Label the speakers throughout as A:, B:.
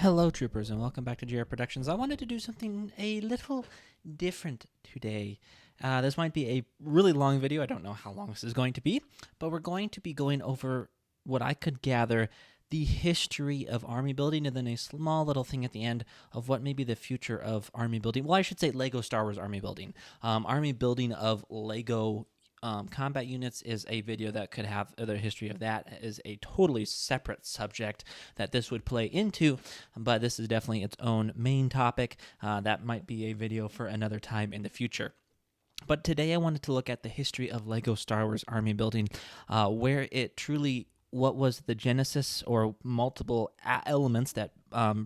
A: Hello, troopers, and welcome back to G.A.R. Productions. I wanted to do something a little different today. This might be a really long video. I don't know how long this is going to be, but we're going to be going over what I could gather the history of army building, and then a small little thing at the end of what may be the future of army building. Well, I should say Lego Star Wars army building. Army building of Lego combat units is a video that could have the history of that is a totally separate subject that this would play into, but this is definitely its own main topic. That might be a video for another time in the future. But today I wanted to look at the history of Lego Star Wars army building, where it truly what was the genesis or multiple elements that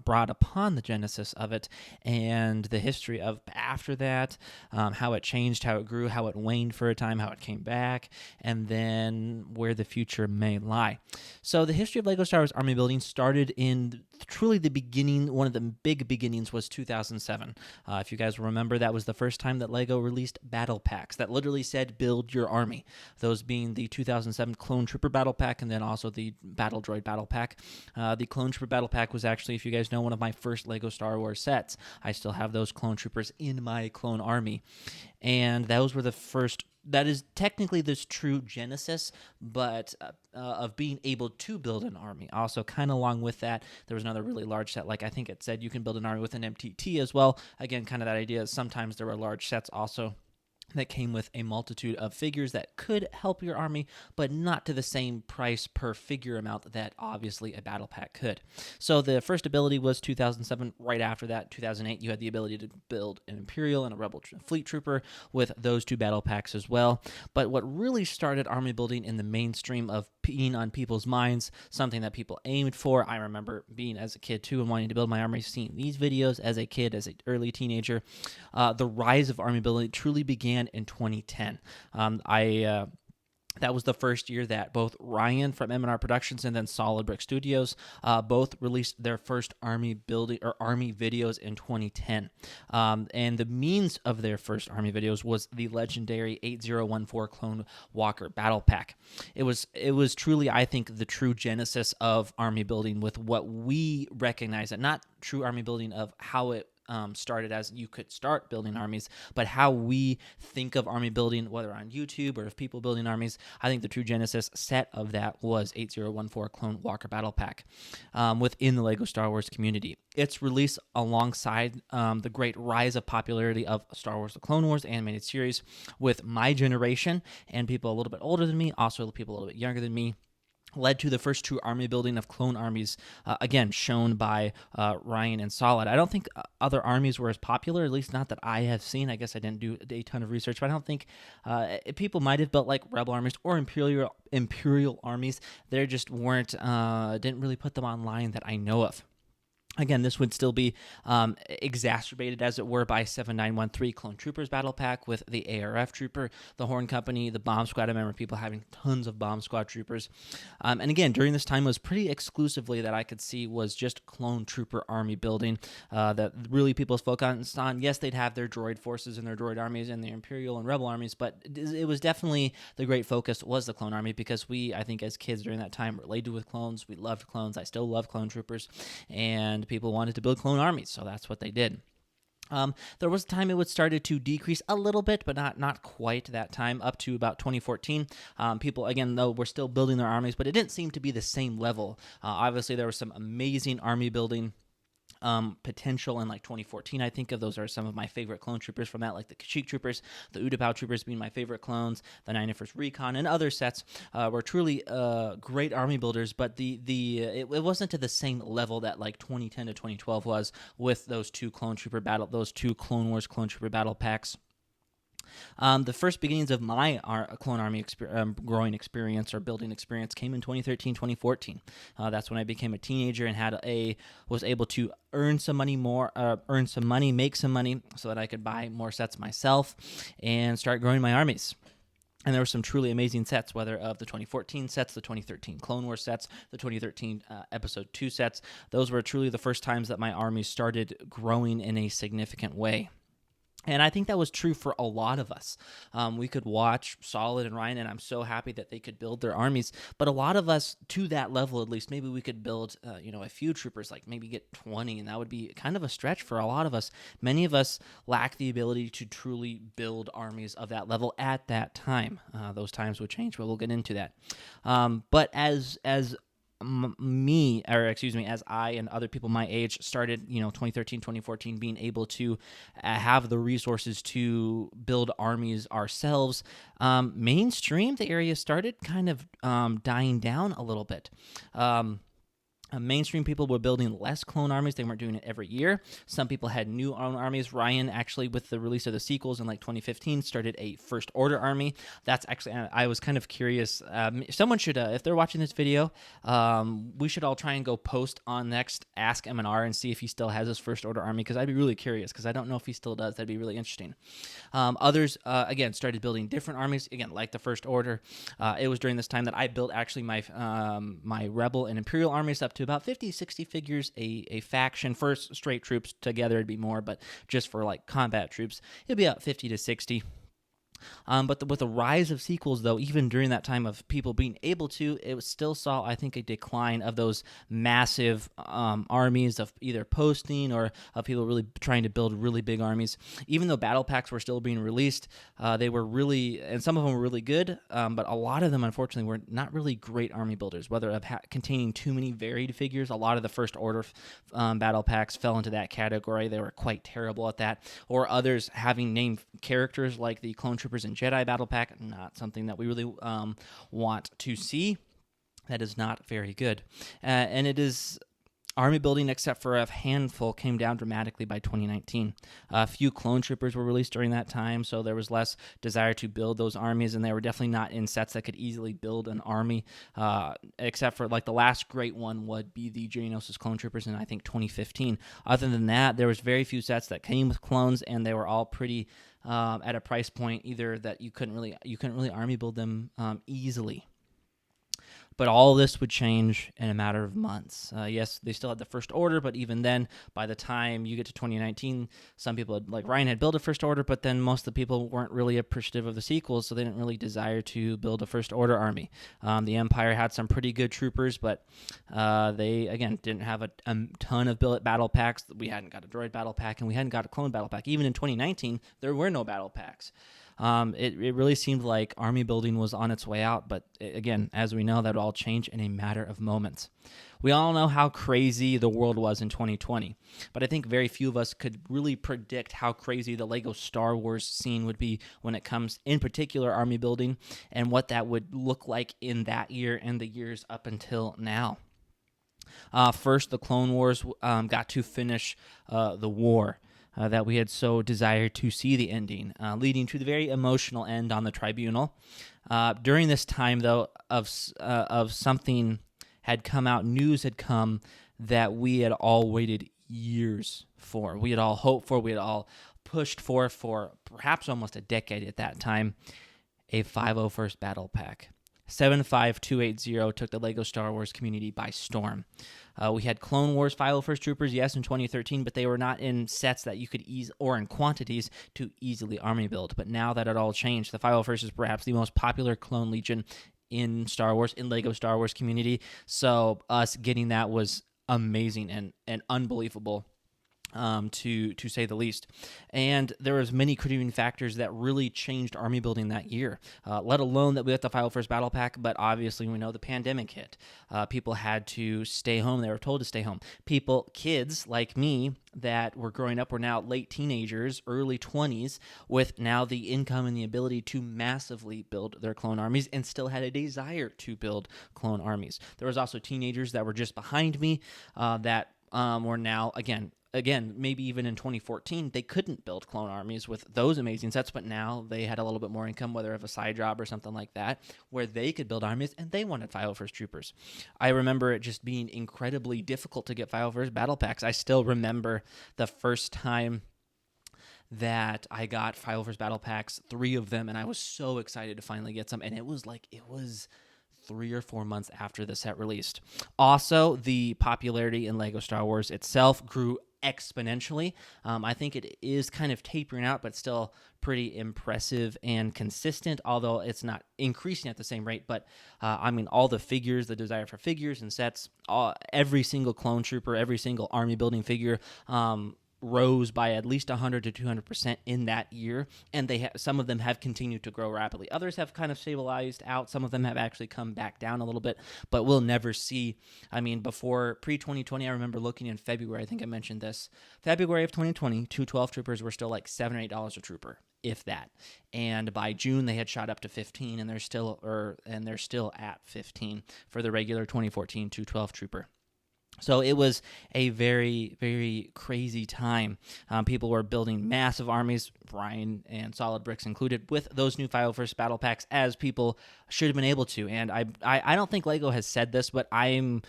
A: brought upon the genesis of it, and the history of after that, how it changed, how it grew, how it waned for a time, how it came back, and then where the future may lie. So the history of Lego Star Wars army building started in truly the beginning. One of the big beginnings was 2007. If you guys remember, that was the first time that Lego released battle packs that literally said build your army, those being the 2007 Clone Trooper battle pack and then also the Battle Droid battle pack. The Clone Trooper battle pack was actually, if you guys know, one of my first Lego Star Wars sets. I still have those clone troopers in my clone army, and those were the first. That is technically this true genesis, but of being able to build an army. Also, kind of along with that, there was another really large set. Like I think it said you can build an army with an MTT as well. Again, kind of that idea. Sometimes there were large sets also that came with a multitude of figures that could help your army, but not to the same price per figure amount that obviously a battle pack could. So the first ability was 2007. Right after that, 2008, you had the ability to build an Imperial and a Rebel Fleet Trooper with those two battle packs as well. But what really started army building in the mainstream of being on people's minds, something that people aimed for. I remember being as a kid too and wanting to build my army, seeing these videos as a kid, as an early teenager. The rise of army building truly began in 2010. That was the first year that both Ryan from M&R Productions and then Solid Brick Studios both released their first army building or army videos in 2010. And the means of their first army videos was the legendary 8014 Clone Walker Battle Pack. It was truly, I think, the true genesis of army building with what we recognize, and not true army building of how it started as you could start building armies, but how we think of army building, whether on YouTube or if people building armies. I think the true genesis set of that was 8014 Clone Walker Battle Pack within the Lego Star Wars community. Its release alongside the great rise of popularity of Star Wars The Clone Wars animated series with my generation and people a little bit older than me, also people a little bit younger than me, led to the first true army building of clone armies, again, shown by Ryan and Solid. I don't think other armies were as popular, at least not that I have seen. I guess I didn't do a ton of research, but I don't think people might have built like rebel armies or imperial armies. They just weren't, didn't really put them online that I know of. Again, this would still be exacerbated, as it were, by 7913 Clone Troopers Battle Pack with the ARF Trooper, the Horn Company, the Bomb Squad. I remember people having tons of Bomb Squad Troopers. And again, during this time, it was pretty exclusively that I could see was just Clone Trooper army building that really people focused on. Yes, they'd have their droid forces and their droid armies and their Imperial and Rebel armies, but it was definitely the great focus was the Clone Army, because we, I think, as kids during that time related with clones. We loved clones. I still love Clone Troopers, and people wanted to build clone armies, so that's what they did. There was a time it would started to decrease a little bit, but not quite that time, up to about 2014. People, again, though, were still building their armies, but it didn't seem to be the same level. Obviously, there was some amazing army building potential in like 2014. I think of those are some of my favorite clone troopers from that, like the Kashyyyk troopers, the Utapau troopers being my favorite clones, the 91st Recon, and other sets were truly great army builders. But it wasn't to the same level that like 2010 to 2012 was with those two Clone Clone Wars Clone Trooper battle packs. The first beginnings of my clone army growing experience or building experience came in 2013, 2014. That's when I became a teenager and was able to earn some money, make some money so that I could buy more sets myself and start growing my armies. And there were some truly amazing sets, whether of the 2014 sets, the 2013 Clone Wars sets, the 2013 Episode 2 sets. Those were truly the first times that my army started growing in a significant way. And I think that was true for a lot of us. We could watch Solid and Ryan, and I'm so happy that they could build their armies. But a lot of us, to that level at least, maybe we could build, a few troopers, like maybe get 20, and that would be kind of a stretch for a lot of us. Many of us lack the ability to truly build armies of that level at that time. Those times would change, but we'll get into that. But as I and other people my age started, 2013, 2014, being able to have the resources to build armies ourselves, mainstream, the area started kind of dying down a little bit. Mainstream people were building less clone armies. They weren't doing it every year. Some people had new own armies. Ryan, actually, with the release of the sequels in 2015, started a First Order army. That's actually, I was kind of curious. Someone should, if they're watching this video, we should all try and go post on next Ask M&R and see if he still has his First Order army, because I'd be really curious, because I don't know if he still does. That'd be really interesting. Others, again, started building different armies, again, like the First Order. It was during this time that I built actually my Rebel and Imperial armies up to about 50, 60 figures a faction. For straight troops together, it'd be more, but just for combat troops, it'd be about 50 to 60. But with the rise of sequels, though, even during that time of people being able to, it still saw, I think, a decline of those massive armies of either posting or of people really trying to build really big armies. Even though battle packs were still being released, they were really, and some of them were really good, but a lot of them, unfortunately, were not really great army builders, whether of containing too many varied figures. A lot of the First Order battle packs fell into that category. They were quite terrible at that. Or others having named characters like the Clone Troopers and Jedi battle pack, not something that we really want to see. That is not very good. And it is army building, except for a handful, came down dramatically by 2019. A few Clone Troopers were released during that time, so there was less desire to build those armies, and they were definitely not in sets that could easily build an army, except for the last great one would be the Geonosis Clone Troopers in, I think, 2015. Other than that, there was very few sets that came with clones, and they were all pretty at a price point either that you couldn't really army build them easily. But all this would change in a matter of months. Yes, they still had the First Order, but even then, by the time you get to 2019, some people, like Ryan, had built a First Order, but then most of the people weren't really appreciative of the sequels, so they didn't really desire to build a First Order army. The Empire had some pretty good troopers, but they, again, didn't have a ton of billet battle packs. We hadn't got a droid battle pack, and we hadn't got a clone battle pack. Even in 2019, there were no battle packs. It really seemed like army building was on its way out, but again, as we know, that would all change in a matter of moments. We all know how crazy the world was in 2020, but I think very few of us could really predict how crazy the Lego Star Wars scene would be when it comes, in particular, army building, and what that would look like in that year and the years up until now. First, the Clone Wars got to finish the war. That we had so desired to see the ending, leading to the very emotional end on the tribunal. During this time, though, of something had come out, news had come that we had all waited years for. We had all hoped for, we had all pushed for perhaps almost a decade at that time, a 501st Battle Pack. 75280 took the Lego Star Wars community by storm. We had Clone Wars 501st Troopers, yes, in 2013, but they were not in sets that you could or in quantities to easily army build. But now that it all changed, the 501st is perhaps the most popular clone legion in Star Wars, in Lego Star Wars community. So us getting that was amazing and unbelievable. To say the least. And there was many contributing factors that really changed army building that year, let alone that we got the 501st Battle Pack, but obviously we know the pandemic hit. People had to stay home. They were told to stay home. Kids like me that were growing up were now late teenagers, early 20s, with now the income and the ability to massively build their clone armies and still had a desire to build clone armies. There was also teenagers that were just behind me that were now, again, maybe even in 2014, they couldn't build clone armies with those amazing sets, but now they had a little bit more income, whether of a side job or something like that, where they could build armies, and they wanted 501st Troopers. I remember it just being incredibly difficult to get 501st Battle Packs. I still remember the first time that I got 501st Battle Packs, 3 of them, and I was so excited to finally get some, and it was 3 or 4 months after the set released. Also, the popularity in Lego Star Wars itself grew exponentially. I think it is kind of tapering out, but still pretty impressive and consistent, although it's not increasing at the same rate. But I mean, all the figures, the desire for figures and sets, every single clone trooper, every single army building figure, rose by at least 100 to 200% in that year, and some of them have continued to grow rapidly. Others have kind of stabilized out. Some of them have actually come back down a little bit, but we'll never see. I mean, before pre-2020, I remember looking in February, I think I mentioned this, February of 2020, 212 troopers were still like $7 or $8 a trooper, if that. And by June, they had shot up to 15, and they're still at 15 for the regular 2014 212 trooper. So it was a very, very crazy time. People were building massive armies, Ryan and Solid Bricks included, with those new 501st battle packs, as people should have been able to. And I don't think LEGO has said this, but I'm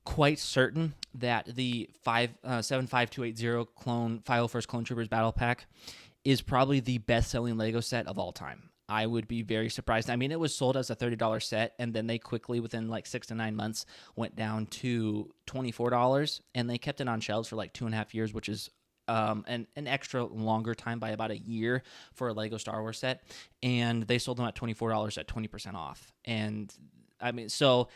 A: quite certain that the 75280 clone 501st Clone Troopers battle pack is probably the best-selling LEGO set of all time. I would be very surprised. I mean, it was sold as a $30 set, and then they quickly, within like 6 to 9 months, went down to $24, and they kept it on shelves for like 2.5 years, which is an extra longer time by about a year for a LEGO Star Wars set. And they sold them at $24 at 20% off. And I mean, so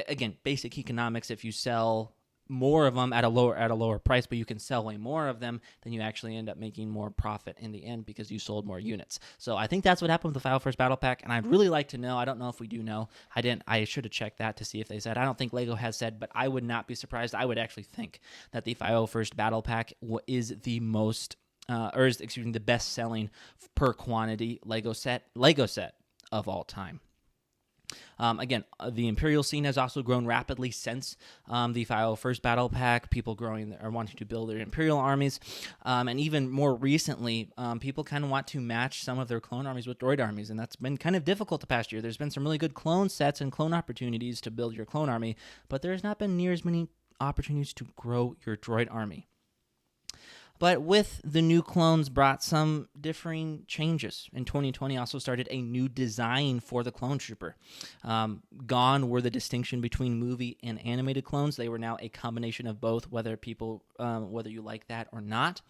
A: again, basic economics, if you sell more of them at a lower price, but you can sell way more of them, then you actually end up making more profit in the end because you sold more units. So I think that's what happened with the 501st Battle Pack, and I'd really like to know. I don't know if we do know. I should have checked that to see if they said. I don't think LEGO has said, but I would not be surprised. I would actually think that the 501st Battle Pack is the most, the best-selling per quantity LEGO set of all time. Again, the Imperial scene has also grown rapidly since the 501st Battle Pack, people growing or wanting to build their Imperial armies. And even more recently, people kind of want to match some of their clone armies with droid armies, and that's been kind of difficult the past year. There's been some really good clone sets and clone opportunities to build your clone army, but there's not been near as many opportunities to grow your droid army. But with the new clones brought some differing changes. In 2020 also started a new design for the clone trooper. Gone were the distinction between movie and animated clones. They were now a combination of both, whether you like that or not.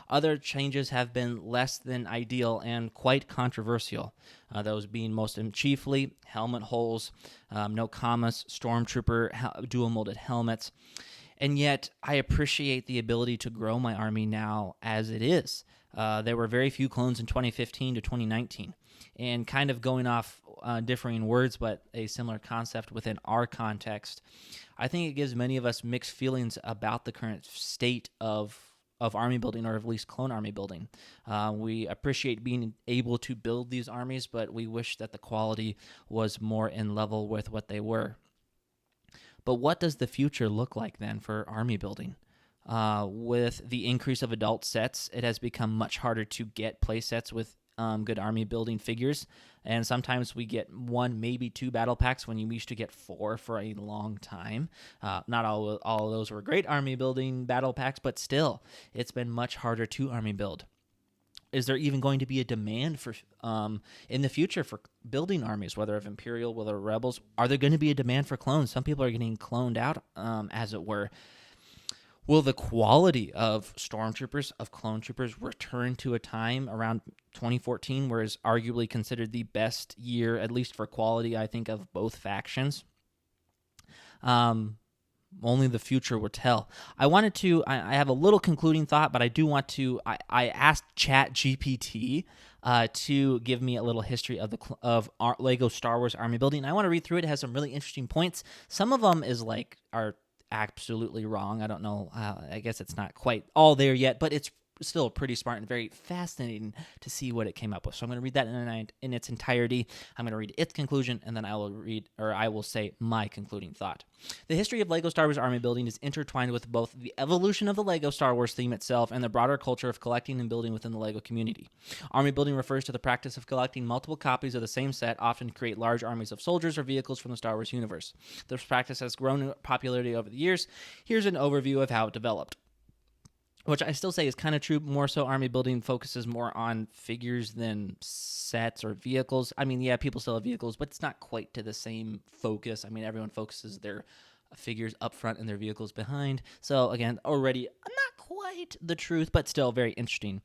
A: Other changes have been less than ideal and quite controversial. Those being most and chiefly helmet holes, no commas, stormtrooper dual molded helmets. And yet, I appreciate the ability to grow my army now as it is. There were very few clones in 2015 to 2019. And kind of going off differing words, but a similar concept within our context, I think it gives many of us mixed feelings about the current state of army building, or at least clone army building. We appreciate being able to build these armies, but we wish that the quality was more in level with what they were. But what does the future look like then for army building? With the increase of adult sets, it has become much harder to get play sets with good army building figures. And sometimes we get 1, maybe 2 battle packs when you used to get 4 for a long time. Not all of those were great army building battle packs, but still, it's been much harder to army build. Is there even going to be a demand for in the future for building armies, whether of Imperial, whether of Rebels? Are there going to be a demand for clones? Some people are getting cloned out, as it were. Will the quality of stormtroopers, of clone troopers, return to a time around 2014, where it's arguably considered the best year, at least for quality, I think, of both factions? Only the future will tell. I have a little concluding thought, but I do want to, I asked ChatGPT to give me a little history of our LEGO Star Wars army building. I want to read through it. It has some really interesting points. Some of them are absolutely wrong. I don't know. I guess it's not quite all there yet, but it's still pretty smart and very fascinating to see what it came up with. So I'm going to read that in its entirety. I'm going to read its conclusion, and then I will say my concluding thought. The history of LEGO Star Wars army building is intertwined with both the evolution of the LEGO Star Wars theme itself and the broader culture of collecting and building within the LEGO community. Army building refers to the practice of collecting multiple copies of the same set, often to create large armies of soldiers or vehicles from the Star Wars universe. This practice has grown in popularity over the years. Here's an overview of how it developed. Which I still say is kind of true. More so, army building focuses more on figures than sets or vehicles. I mean, yeah, people still have vehicles, but it's not quite to the same focus. I mean, everyone focuses their figures up front and their vehicles behind. So again, already not quite the truth, but still very interesting.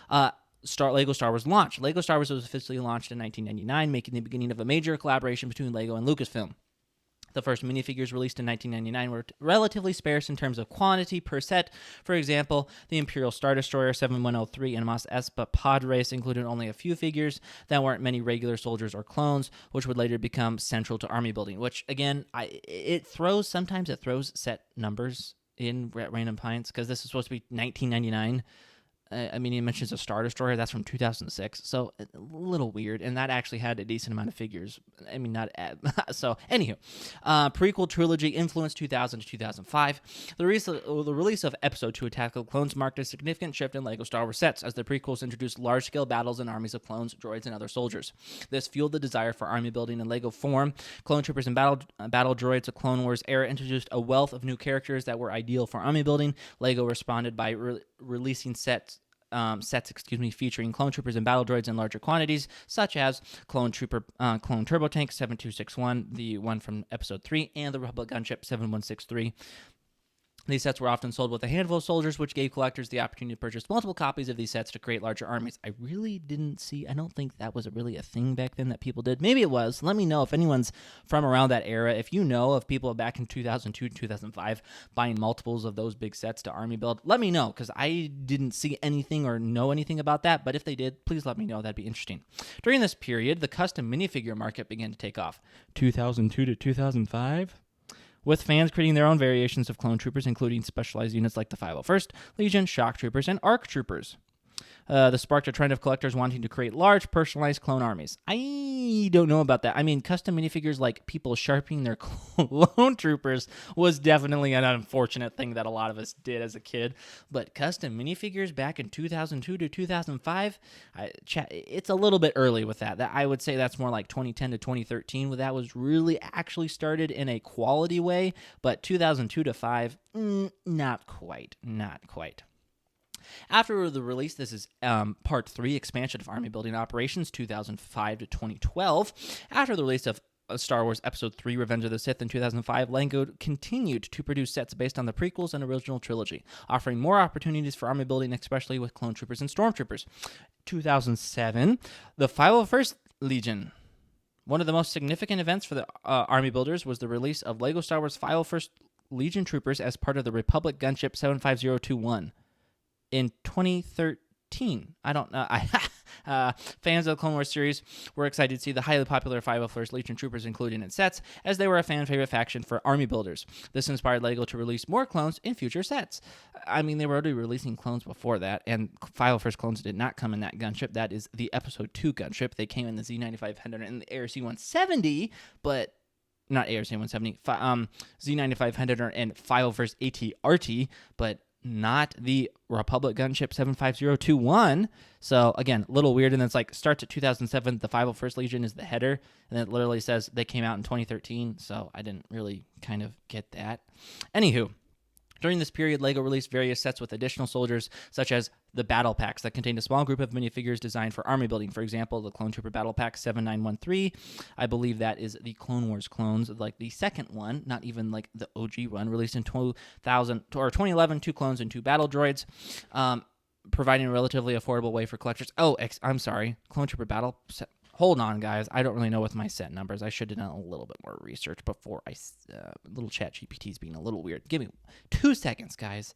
A: Lego Star Wars launch. Lego Star Wars was officially launched in 1999, making the beginning of a major collaboration between Lego and Lucasfilm. The first minifigures released in 1999 were relatively sparse in terms of quantity per set. For example, the Imperial Star Destroyer 7103 and Mos Espa pod race included only a few figures that weren't many regular soldiers or clones, which would later become central to army building, which, again, sometimes it throws set numbers in at random points, because this is supposed to be 1999. I mean, he mentions a Star Destroyer. That's from 2006. So, a little weird. And that actually had a decent amount of figures. I mean, not... so, anywho. Prequel trilogy influenced 2000 to 2005. The release of Episode 2 Attack of the Clones marked a significant shift in LEGO Star Wars sets, as the prequels introduced large-scale battles and armies of clones, droids, and other soldiers. This fueled the desire for army building in LEGO form. Clone Troopers and battle droids of Clone Wars era introduced a wealth of new characters that were ideal for army building. LEGO responded by releasing sets featuring clone troopers and battle droids in larger quantities, such as Clone Turbo Tank 7261, the one from Episode 3, and the Republic Gunship 7163. These sets were often sold with a handful of soldiers, which gave collectors the opportunity to purchase multiple copies of these sets to create larger armies. I don't think that was really a thing back then that people did. Maybe it was. Let me know if anyone's from around that era. If you know of people back in 2002, 2005 buying multiples of those big sets to army build, let me know, because I didn't see anything or know anything about that. But if they did, please let me know. That'd be interesting. During this period, the custom minifigure market began to take off. 2002 to 2005? With fans creating their own variations of clone troopers, including specialized units like the 501st Legion, shock troopers, and ARC troopers. This sparked a trend of collectors wanting to create large, personalized clone armies. I don't know about that. I mean, custom minifigures like people sharpening their clone troopers was definitely an unfortunate thing that a lot of us did as a kid. But custom minifigures back in 2002 to 2005, it's a little bit early with that. I would say that's more like 2010 to 2013, where that was really actually started in a quality way. But 2002 to 5, not quite. After the release, this is Part 3, Expansion of Army Building Operations, 2005 to 2012. After the release of Star Wars Episode 3, Revenge of the Sith in 2005, LEGO continued to produce sets based on the prequels and original trilogy, offering more opportunities for army building, especially with clone troopers and stormtroopers. 2007, the 501st Legion. One of the most significant events for the army builders was the release of LEGO Star Wars 501st Legion troopers as part of the Republic Gunship 75021. In 2013, I don't know. Fans of the Clone Wars series were excited to see the highly popular 501st Legion troopers included in sets, as they were a fan favorite faction for army builders. This inspired LEGO to release more clones in future sets. I mean, they were already releasing clones before that, and 501st clones did not come in that gunship. That is the Episode 2 gunship. They came in the Z9500 and the ARC-170, but not ARC-170, Z9500 and 501st AT-RT, but not the Republic Gunship 75021. So, again, a little weird. And then it's like, starts at 2007. The 501st Legion is the header. And it literally says they came out in 2013. So, I didn't really kind of get that. Anywho, during this period, LEGO released various sets with additional soldiers, such as the Battle Packs that contained a small group of minifigures designed for army building. For example, the Clone Trooper Battle Pack 7913. I believe that is the Clone Wars clones, like the second one, not even like the OG one, released in 2011, 2 clones and 2 battle droids, providing a relatively affordable way for collectors. I'm sorry, Clone Trooper Battle set. Hold on, guys. I don't really know with my set numbers. I should have done a little bit more research before little ChatGPT is being a little weird. Give me 2 seconds, guys.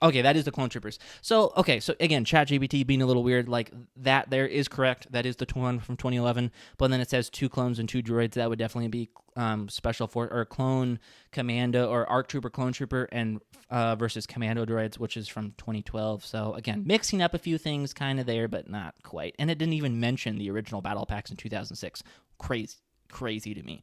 A: Okay, that is the Clone Troopers. So again, ChatGPT being a little weird, like that there is correct. That is the one from 2011. But then it says 2 clones and 2 droids. That would definitely be special for or clone commando or ARC Trooper, Clone Trooper, and versus commando droids, which is from 2012. So again, mixing up a few things kind of there, but not quite. And it didn't even mention the original battle packs in 2006. Crazy to me.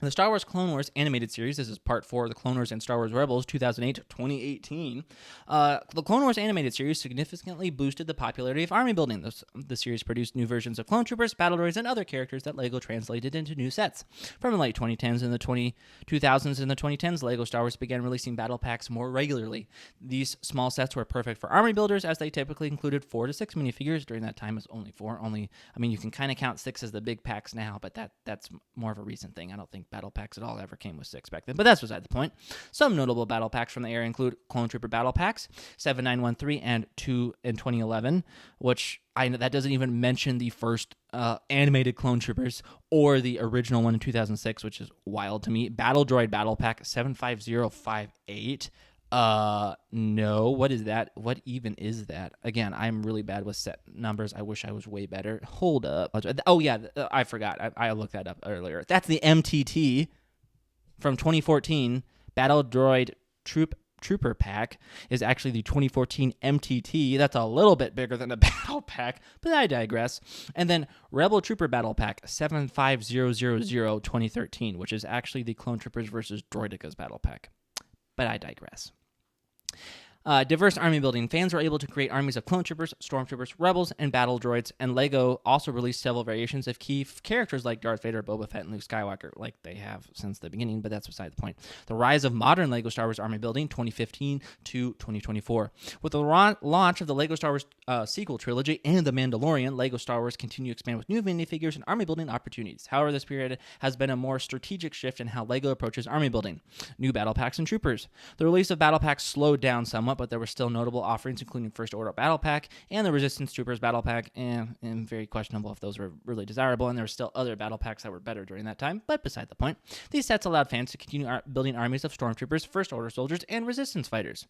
A: The Star Wars Clone Wars animated series, this is part 4 of the Clone Wars and Star Wars Rebels, 2008 to 2018. The Clone Wars animated series significantly boosted the popularity of army building. The series produced new versions of clone troopers, battle droids, and other characters that LEGO translated into new sets. From the late 2010s and the 2000s and the 2010s, LEGO Star Wars began releasing battle packs more regularly. These small sets were perfect for army builders, as they typically included 4 to 6 minifigures. During that time, it was only 4. You can kind of count 6 as the big packs now, but that's more of a recent thing. I don't think think battle packs at all ever came with 6 back then, but that's beside the point. Some notable battle packs from the era include Clone Trooper battle packs, 7913 and 2 in 2011, which that doesn't even mention the first animated Clone Troopers or the original one in 2006, which is wild to me. Battle Droid battle pack 75058. No, what is that? What even is that? Again, I'm really bad with set numbers. I wish I was way better. Hold up. Oh yeah, I forgot. I looked that up earlier. That's the MTT from 2014. Battle Droid Trooper pack is actually the 2014 MTT. That's a little bit bigger than the battle pack, but I digress. And then Rebel Trooper battle pack 75000 2013, which is actually the Clone Troopers versus Droidekas battle pack, but I digress. Diverse army building. Fans were able to create armies of clone troopers, stormtroopers, rebels, and battle droids, and LEGO also released several variations of key characters like Darth Vader, Boba Fett, and Luke Skywalker, like they have since the beginning, but that's beside the point. The rise of modern LEGO Star Wars army building, 2015 to 2024. With the launch of the LEGO Star Wars sequel trilogy and The Mandalorian, LEGO Star Wars continue to expand with new minifigures and army building opportunities. However, this period has been a more strategic shift in how LEGO approaches army building. New battle packs and troopers. The release of battle packs slowed down somewhat, but there were still notable offerings, including First Order Battle Pack and the Resistance Troopers Battle Pack, and very questionable if those were really desirable, and there were still other battle packs that were better during that time, but beside the point. These sets allowed fans to continue building armies of Stormtroopers, First Order soldiers, and Resistance fighters.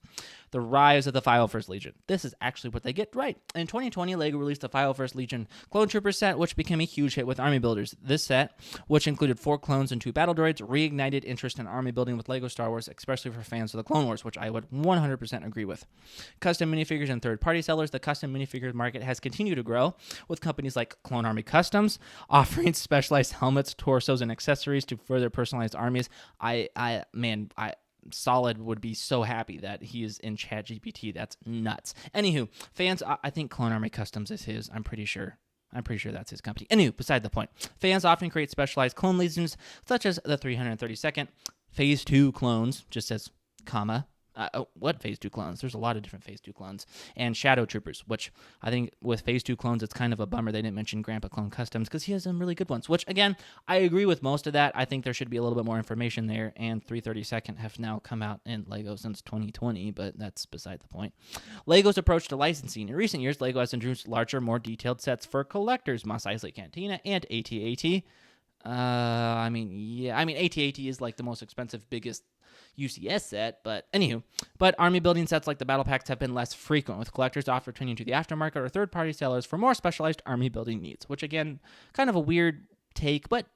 A: The rise of the File First Legion. This is actually what they get right. In 2020, LEGO released the File First Legion Clone Trooper set, which became a huge hit with army builders. This set, which included 4 clones and 2 battle droids, reignited interest in army building with LEGO Star Wars, especially for fans of the Clone Wars, which I would 100% agree with. Custom minifigures and third-party sellers. The custom minifigures market has continued to grow, with companies like Clone Army Customs offering specialized helmets, torsos, and accessories to further personalized armies. Solid would be so happy that he is in ChatGPT. That's nuts. Anywho, fans, I think Clone Army Customs is his. I'm pretty sure that's his company. Anywho, beside the point. Fans often create specialized clone legions, such as the 332nd Phase 2 clones, just says, comma. What Phase 2 clones? There's a lot of different Phase 2 clones. And Shadow Troopers, which I think with Phase 2 clones, it's kind of a bummer they didn't mention Grandpa Clone Customs, because he has some really good ones, which, again, I agree with most of that. I think there should be a little bit more information there, and 332nd have now come out in LEGO since 2020, but that's beside the point. LEGO's approach to licensing. In recent years, LEGO has introduced larger, more detailed sets for collectors, Mos Eisley Cantina, and AT-AT. AT-AT is like the most expensive, biggest UCS set, but army building sets like the battle packs have been less frequent, with collectors often turning to the aftermarket or third-party sellers for more specialized army building needs, which again, kind of a weird take, but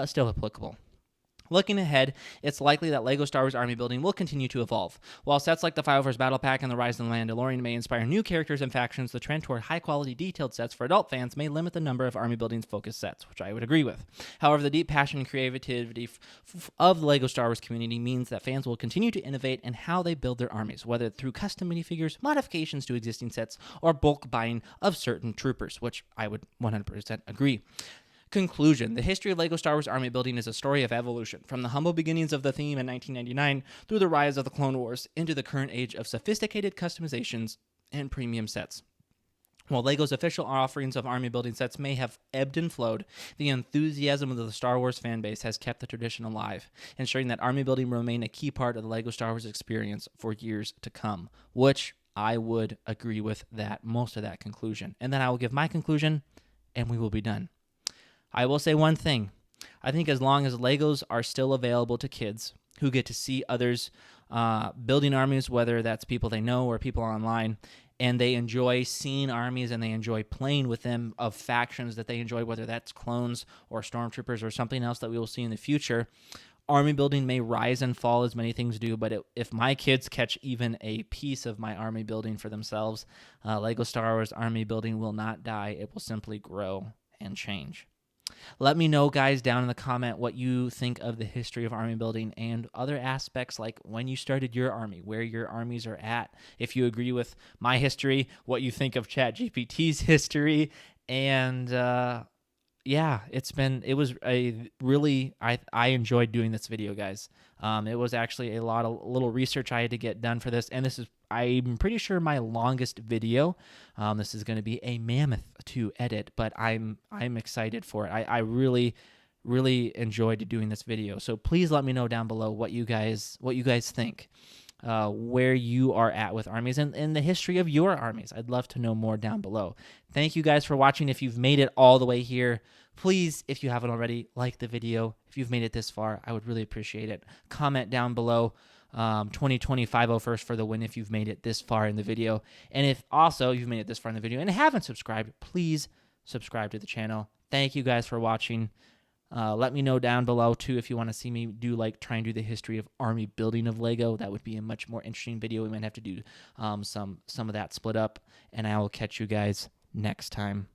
A: still applicable. Looking ahead, it's likely that LEGO Star Wars army building will continue to evolve. While sets like the File First Battle Pack and the Rise of the Mandalorian may inspire new characters and factions, the trend toward high-quality detailed sets for adult fans may limit the number of army building-focused sets, which I would agree with. However, the deep passion and creativity of the LEGO Star Wars community means that fans will continue to innovate in how they build their armies, whether through custom minifigures, modifications to existing sets, or bulk buying of certain troopers, which I would 100% agree. Conclusion. The history of LEGO Star Wars army building is a story of evolution, from the humble beginnings of the theme in 1999 through the rise of the Clone Wars into the current age of sophisticated customizations and premium sets. While LEGO's official offerings of army building sets may have ebbed and flowed, the enthusiasm of the Star Wars fan base has kept the tradition alive, ensuring that army building will remain a key part of the LEGO Star Wars experience for years to come, which I would agree with most of that conclusion. And then I will give my conclusion, and we will be done. I will say one thing. I think as long as Legos are still available to kids who get to see others building armies, whether that's people they know or people online, and they enjoy seeing armies and they enjoy playing with them of factions that they enjoy, whether that's clones or stormtroopers or something else that we will see in the future, army building may rise and fall as many things do, but if my kids catch even a piece of my army building for themselves, LEGO Star Wars army building will not die. It will simply grow and change. Let me know, guys, down in the comment what you think of the history of army building and other aspects like when you started your army, where your armies are at. If you agree with my history, what you think of ChatGPT's history, and I enjoyed doing this video, guys. It was actually a little research I had to get done for this, and this is, I'm pretty sure, my longest video. This is going to be a mammoth to edit, but I'm excited for it. I really really enjoyed doing this video. So please let me know down below what you guys think, where you are at with armies and the history of your armies. I'd love to know more down below. Thank you guys for watching. If you've made it all the way here, please, if you haven't already, like the video. If you've made it this far, I would really appreciate it. Comment down below. 2020 501st for the win if you've made it this far in the video. And if also you've made it this far in the video and haven't subscribed, please subscribe to the channel. Thank you guys for watching. Let me know down below too if you want to see me try and do the history of army building of Lego. That would be a much more interesting video. We might have to do some of that split up, and I will catch you guys next time.